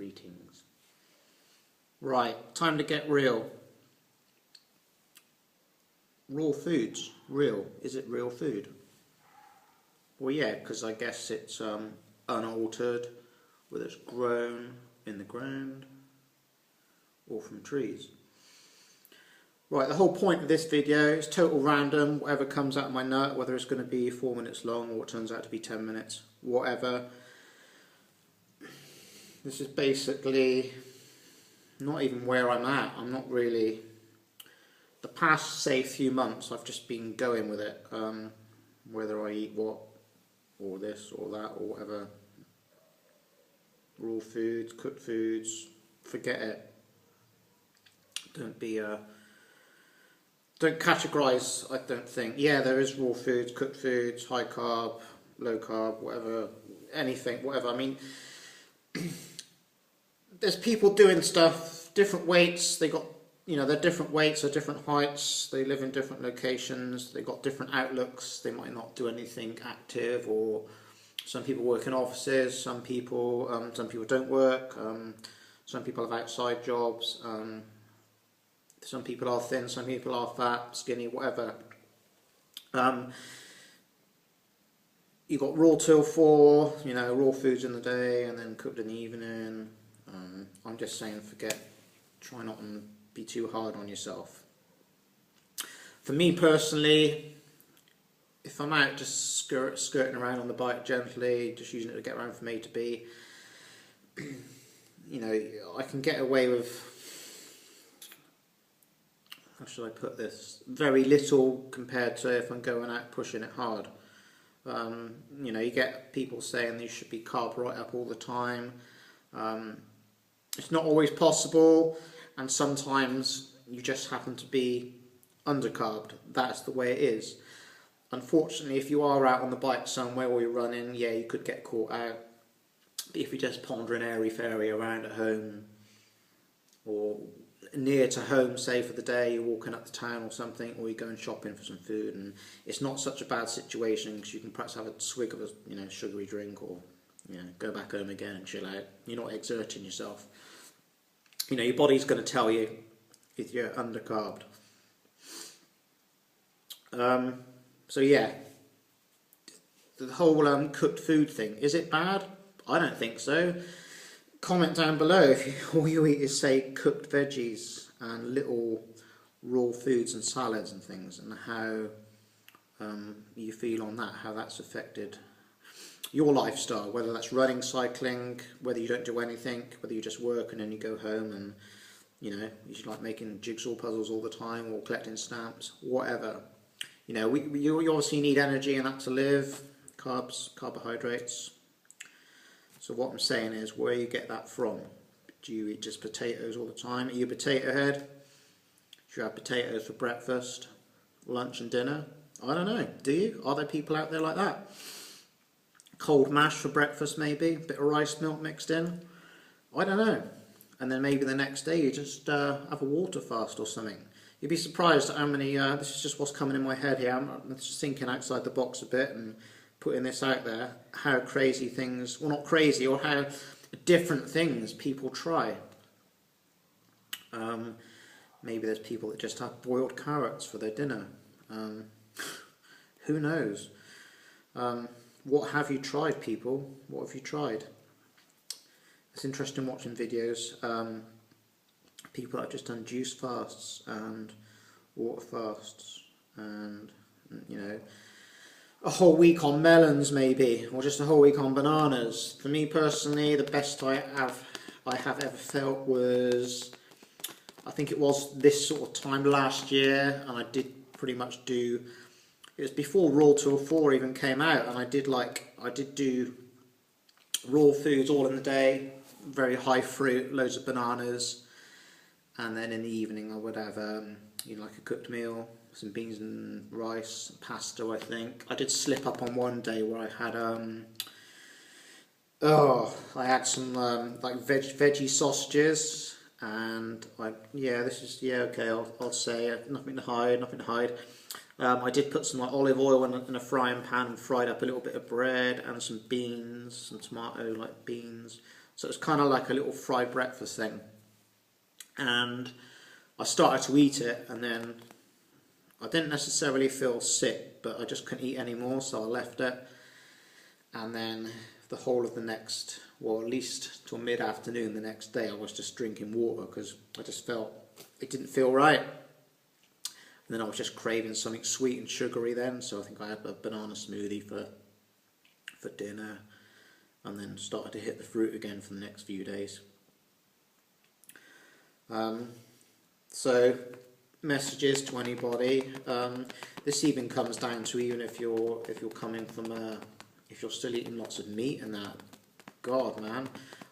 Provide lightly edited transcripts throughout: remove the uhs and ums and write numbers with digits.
Greetings. Right, time to get real. Raw foods, real. Is it real food? Well, yeah, because I guess it's unaltered, whether it's grown in the ground or from trees. Right, the whole point of this video is total random, whatever comes out of my nut, whether it's going to be 4 minutes long or it turns out to be 10 minutes, whatever. This is basically not even where I'm at. I'm not really... The past, say, few months, I've just been going with it. Whether I eat what, or this, or that, or whatever. Raw foods, cooked foods, forget it. Don't categorise, I don't think. Yeah, there is raw foods, cooked foods, high carb, low carb, whatever, anything, whatever. I mean, there's people doing stuff, different weights, they got, you know, they're different weights, they're different heights, they live in different locations, they got different outlooks, they might not do anything active, or some people work in offices, some people don't work, some people have outside jobs, some people are thin, some people are fat, skinny, whatever. You got raw till 4, you know, raw foods in the day and then cooked in the evening. I'm just saying, try not to be too hard on yourself. For me personally, if I'm out just skirting around on the bike gently, just using it to get around from A to B, you know, I can get away with, how should I put this, very little compared to if I'm going out pushing it hard. You know, you get people saying you should be carb right up all the time. It's not always possible, and sometimes you just happen to be undercarbed. That's the way it is. Unfortunately, if you are out on the bike somewhere or you're running, yeah, you could get caught out. But if you're just pondering airy-fairy around at home, or near to home, say for the day, you're walking up the town or something, or you're going shopping for some food, and it's not such a bad situation because you can perhaps have a swig of a, you know, sugary drink, or, you know, go back home again and chill out. You're not exerting yourself. You know, your body's going to tell you if you're undercarbed. So yeah, the whole cooked food thing, is it bad? I don't think so. Comment down below if all you eat is, say, cooked veggies and little raw foods and salads and things, and how you feel on that, how that's affected your lifestyle, whether that's running, cycling, whether you don't do anything, whether you just work and then you go home and, you know, you just like making jigsaw puzzles all the time or collecting stamps, whatever. You know, you obviously need energy and that to live, carbs, carbohydrates. So what I'm saying is, where you get that from? Do you eat just potatoes all the time? Are you a potato head? Do you have potatoes for breakfast, lunch and dinner? I don't know. Do you? Are there people out there like that? Cold mash for breakfast maybe? A bit of rice milk mixed in? I don't know. And then maybe the next day you just have a water fast or something. You'd be surprised at how many, this is just what's coming in my head here, I'm just thinking outside the box a bit and putting this out there, how crazy things, well not crazy, or how different things people try. Maybe there's people that just have boiled carrots for their dinner. Who knows? What have you tried, people? What have you tried? It's interesting watching videos. People that have just done juice fasts and water fasts and, you know, a whole week on melons maybe, or just a whole week on bananas. For me personally, the best I have ever felt was, I think it was this sort of time last year, and I did pretty much do, it was before Raw Till 4 even came out, and I did do raw foods all in the day, very high fruit, loads of bananas, and then in the evening I would have you know, like a cooked meal, some beans and rice, pasta I think. I did slip up on one day where I had I had some like veggie sausages, and I'll say it, nothing to hide. I did put some like olive oil in a frying pan and fried up a little bit of bread and some beans, some tomato like beans, So it's kind of like a little fried breakfast thing. And I started to eat it, and then I didn't necessarily feel sick, but I just couldn't eat anymore, so I left it. And then the whole of the next, well, at least till mid-afternoon the next day, I was just drinking water because I just felt it didn't feel right. And then I was just craving something sweet and sugary then, so I think I had a banana smoothie for dinner, and then started to hit the fruit again for the next few days. So messages to anybody. This even comes down to even if you're coming from if you're still eating lots of meat and that. God, man,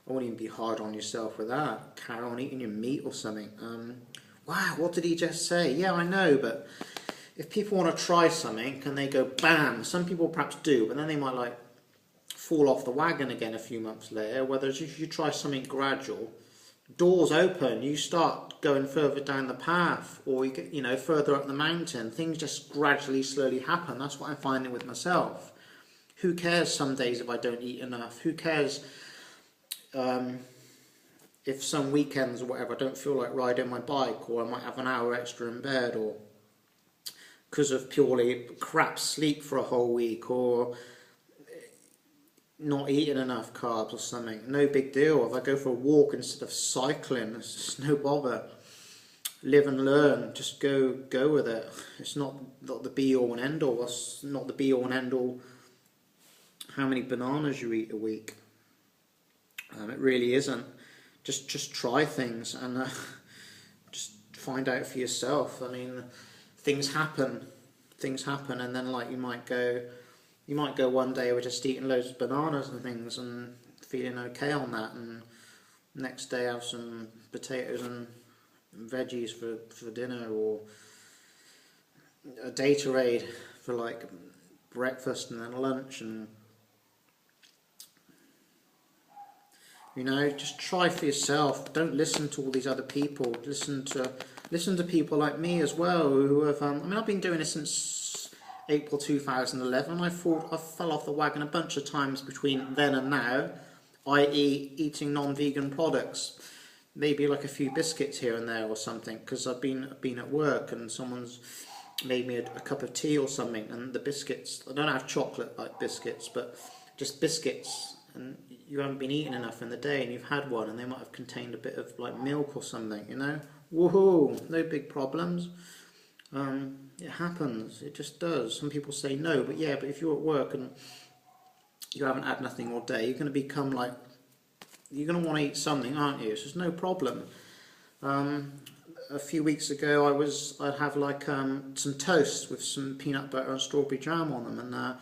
I wouldn't even be hard on yourself with that. Carry on eating your meat or something. Wow, what did he just say? Yeah, I know, but if people want to try something and they go bam, some people perhaps do, but then they might like fall off the wagon again a few months later. Whereas if you try something gradual, doors open, you start going further down the path, or you get, further up the mountain. Things just gradually, slowly happen. That's what I'm finding with myself. Who cares some days if I don't eat enough? Who cares if some weekends or whatever I don't feel like riding my bike, or I might have an hour extra in bed, or because of purely crap sleep for a whole week, or not eating enough carbs or something. No big deal. If I go for a walk instead of cycling, it's just no bother. Live and learn. Just go with it. It's not the be all and end all. It's not the be all and end all how many bananas you eat a week. It really isn't. Just try things and just find out for yourself. I mean, things happen, and then like you might go one day with just eating loads of bananas and things and feeling okay on that, and next day have some potatoes and veggies for dinner, or a Gatorade for like breakfast and then lunch, and just try for yourself. Don't listen to all these other people. Listen to people like me as well, who have I've been doing this since April 2011. I fell off the wagon a bunch of times between then and now, i.e. eating non-vegan products. Maybe like a few biscuits here and there or something, because I've been at work and someone's made me a cup of tea or something, and the biscuits, I don't have chocolate like biscuits, but just biscuits, and you haven't been eating enough in the day and you've had one, and they might have contained a bit of like milk or something, woohoo, no big problems. It happens, it just does. Some people say no, but if you're at work and you haven't had nothing all day, you're going to become like, you're going to want to eat something, aren't you? So there's no problem. A few weeks ago I'd have like some toast with some peanut butter and strawberry jam on them, and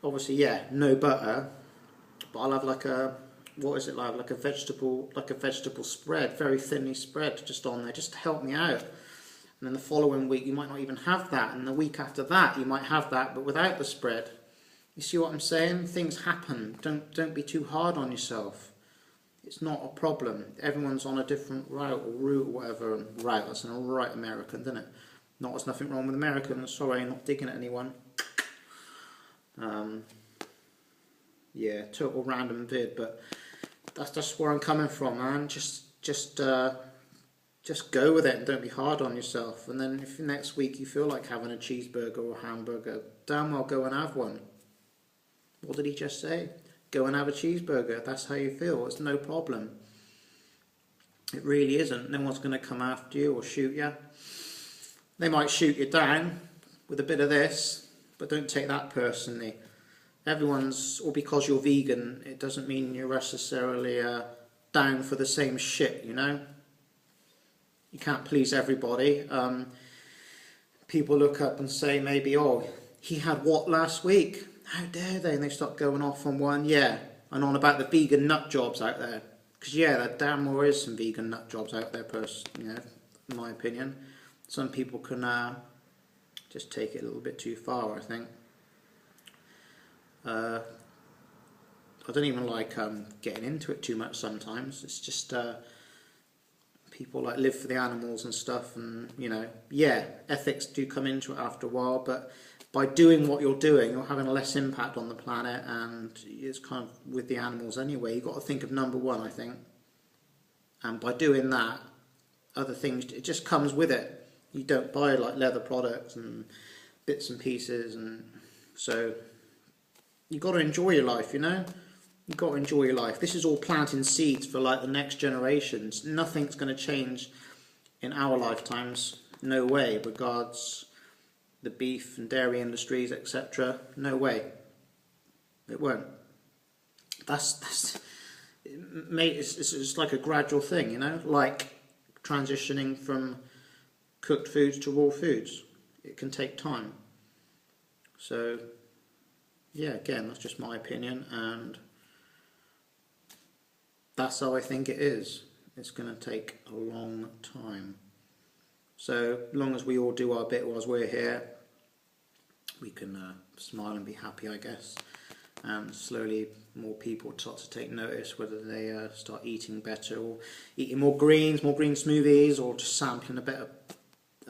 obviously no butter, but I'll have like a vegetable spread, very thinly spread, just on there, just to help me out. And then the following week you might not even have that, and the week after that you might have that but without the spread. You see what I'm saying? Things happen. Don't be too hard on yourself. It's not a problem. Everyone's on a different route or whatever. Route, that's an alright American, isn't it? There's nothing wrong with Americans. Sorry, I'm not digging at anyone. Total random vid, but that's where I'm coming from, man. Just go with it and don't be hard on yourself. And then if next week you feel like having a cheeseburger or a hamburger, damn well go and have one. What did he just say? Go and have a cheeseburger. That's how you feel. It's no problem. It really isn't. No one's going to come after you or shoot you. They might shoot you down with a bit of this, but don't take that personally. Or because you're vegan, it doesn't mean you're necessarily down for the same shit, You can't please everybody. People look up and say maybe, oh, he had what last week? How dare they? And they start going off on one, and on about the vegan nut jobs out there. Because there damn well is some vegan nut jobs out there, in my opinion. Some people can just take it a little bit too far, I think. I don't even like getting into it too much sometimes. It's just people like live for the animals and stuff, and ethics do come into it after a while, but by doing what you're doing, you're having less impact on the planet, and it's kind of with the animals anyway. You've got to think of number one, I think. And by doing that, other things, it just comes with it. You don't buy like leather products and bits and pieces, and so you've got to enjoy your life, you know? You've got to enjoy your life. This is all planting seeds for like the next generations. Nothing's going to change in our lifetimes. No way. Regards the beef and dairy industries, etc. No way. It won't. It's like a gradual thing, you know? Like transitioning from cooked foods to raw foods. It can take time. So, yeah, again, that's just my opinion, and that's how I think it is. It's going to take a long time. So, as long as we all do our bit whilst we're here, we can smile and be happy, I guess. And slowly more people start to take notice, whether they start eating better or eating more green smoothies, or just sampling a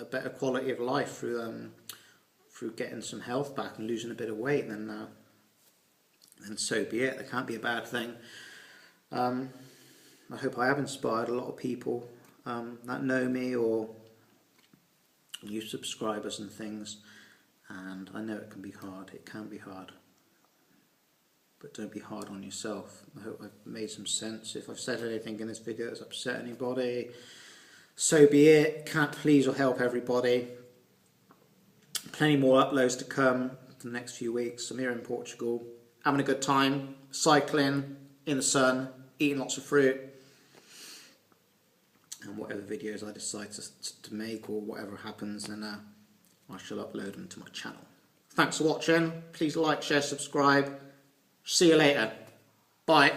better quality of life through getting some health back and losing a bit of weight. Then so be it. That can't be a bad thing. I hope I have inspired a lot of people that know me or new subscribers and things. And I know it can be hard. It can be hard. But don't be hard on yourself. I hope I've made some sense. If I've said anything in this video that's upset anybody, so be it. Can't please or help everybody. Plenty more uploads to come for the next few weeks. I'm here in Portugal, having a good time, cycling in the sun, eating lots of fruit, and whatever videos I decide to make or whatever happens, then I shall upload them to my channel. Thanks for watching. Please like, share, subscribe. See you later. Bye.